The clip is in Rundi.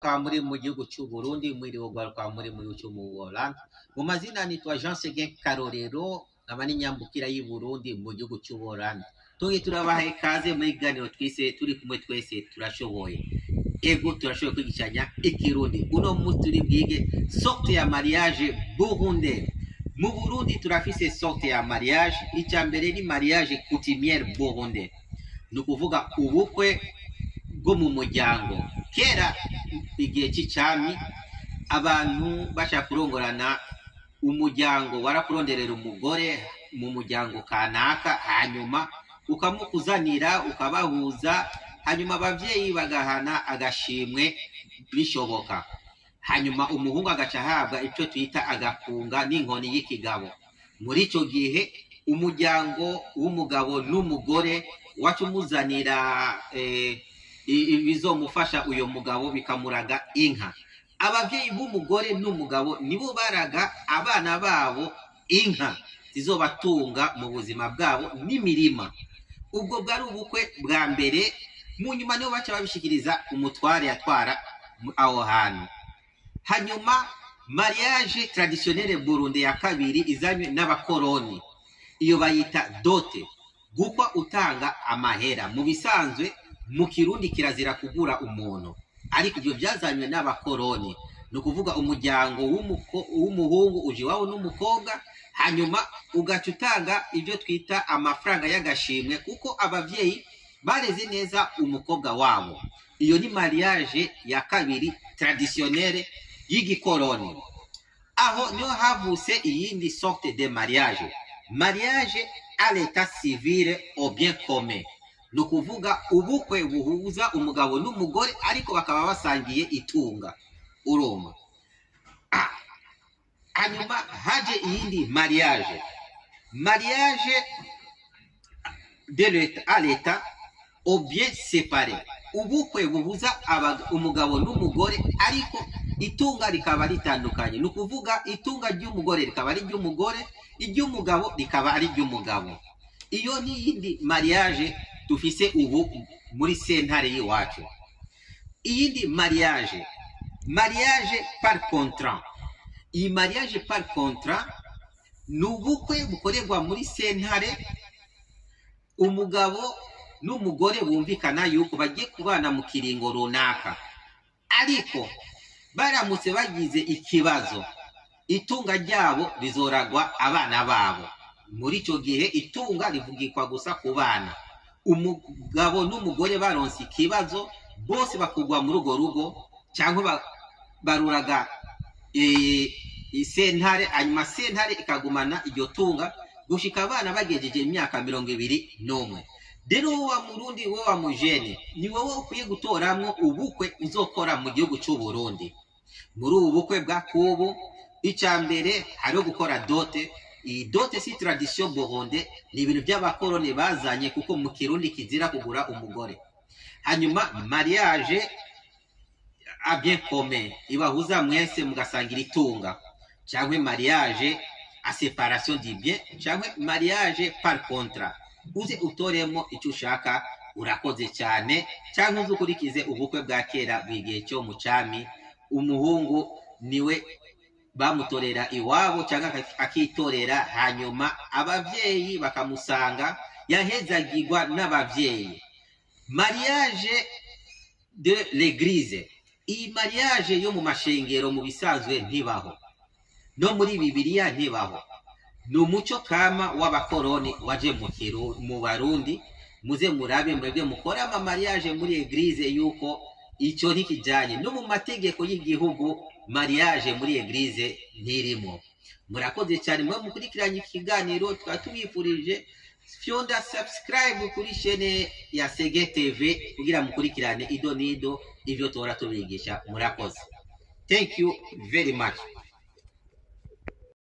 Kwa muri mu gihugu cy'u Burundi mwiriwe kwa muri mu gihugu cy'u Buholandi mu mazina nitwa Jean Seguin Karorero abani nyambukira y'u Burundi mu gihugu cy'u Buholandi tungi turabaha ikaze muri ganiro twise turi kumwe twese turashoboye ego turashoboye kwigishanya ikirundi uno munsi turi bwige sorte ya mariage burundais mu Burundi turafise sorte ya mariage icyambere ni mariage coutumière burundais nukuvuga ubukwe bwo mu muryango kera igihe cy'icami abantu bashaka kurongorana umuryango warakuronderera umugore mu muryango kanaka hanyuma ukamukuzanira ukabahuza hanyuma abavyeyi bagahana agashimwe bishoboka hanyuma umuhungu agaca ahabwa icyo twita agakunga n'inkoni y'ikigabo muri ico gihe umuryango w'umugabo n'umugore wacumuzanira bizomufasha uyo mugabo bikamuraga inka abavyeyi b'umugore n'umugabo nibo baraga abana babo inka zizobatunga mu buzima bwabo n'imirima ubwo bwari ubukwe bwa mbere mu nyuma nibo baca babishikiriza umutware yatwara aho hantu hanyuma mariage traditionnelle burundais ya kabiri izanywe n'abakoroni iyo bayita dote gukwa utanga amahera mu bisanzwe mu kirundi kirazira kugura umuntu ariko ibyo byazanywe n'abakoroni no kuvuga umuryango w'umuhungu uje wawo n'umukobwa hanyuma ugaca utanga ibyo twita amafaranga y'agashimwe kuko abavyeyi bareze neza umukobwa wabo iyo ni mariage ya kabiri traditionnelle y'igikoroni aho niho havuse iyindi sorte de mariage à l'état civil au bien commun no kuvuga ubukwe buhuza umugabo n'umugore ariko bakaba basangiye itunga uroma hanyuma haje iyindi mariage de l'état à l'état au bien séparé ubukwe buhuza umugabo n'umugore ariko itunga rikaba ritandukanye no kuvuga itunga ry'umugore rikaba ari ry'umugore iry'umugabo rikaba ari ry'umugabo iyo ni yindi mariage tufise ubu muri sentare y'iwacu iyindi mariage par contrat iyi mariage par contrat nubukwe bukorerwa muri sentare umugabo n'umugore bumvikana yuko bagiye kubana mu kiringo runaka ariko baramutse bagize ikibazo itunga ryabo rizoragwa abana babo muri ico gihe itunga rivugikwa gusa ku bana umugabo n'umugore baronse ikibazo bose bakugwa muri urwo rugo cyangwa baruraga isentare hanyuma sentare ikagumana iryo tunga gushika abana bagejeje imyaka 21 rero wa murundi wo wa mujene ni wowe ukwiye gutoramwo ubukwe uzokora mu gihugu cy'u Burundi muri ubu bukwe bwa kubu icambere hariho gukora dote iyi dote si tradition burundais ni ibintu by'abakoroni bazanye kuko mu kirundi kizira kugura umugore hanyuma mariage à bien commun ibahuza mwese mugasangira itunga cyangwa mariage à séparation du bien cyangwa mariage par contrat uze utoremo icyo ushaka urakoze cyane cyangwa uzukurikize ubukwe bwa kera bwigihe cyo mu cami umuhungu niwe bamutorera iwabo cyangwa akitorera hanyuma abavyeyi bakamusanga yahezagirwa n'abavyeyi mariage de l'église iyi mariage yo mu mashengero mu bisanzwe ntibaho no muri bibiliya ntibaho ni umuco kama w'abakoroni waje mu Barundi muze murabe mwebwe mukora ama mariage muri église yuko icyo ntikijanye no mu mategeko y'igihugu mariage muri église ntirimo murakoze cyane mwe mukurikiranye ikiganiro twatubifurije fyonda subscribe kuri chaîne ya Seguin TV kugira mukurikirane ido nido ivyo tora tubigisha murakoze thank you very much.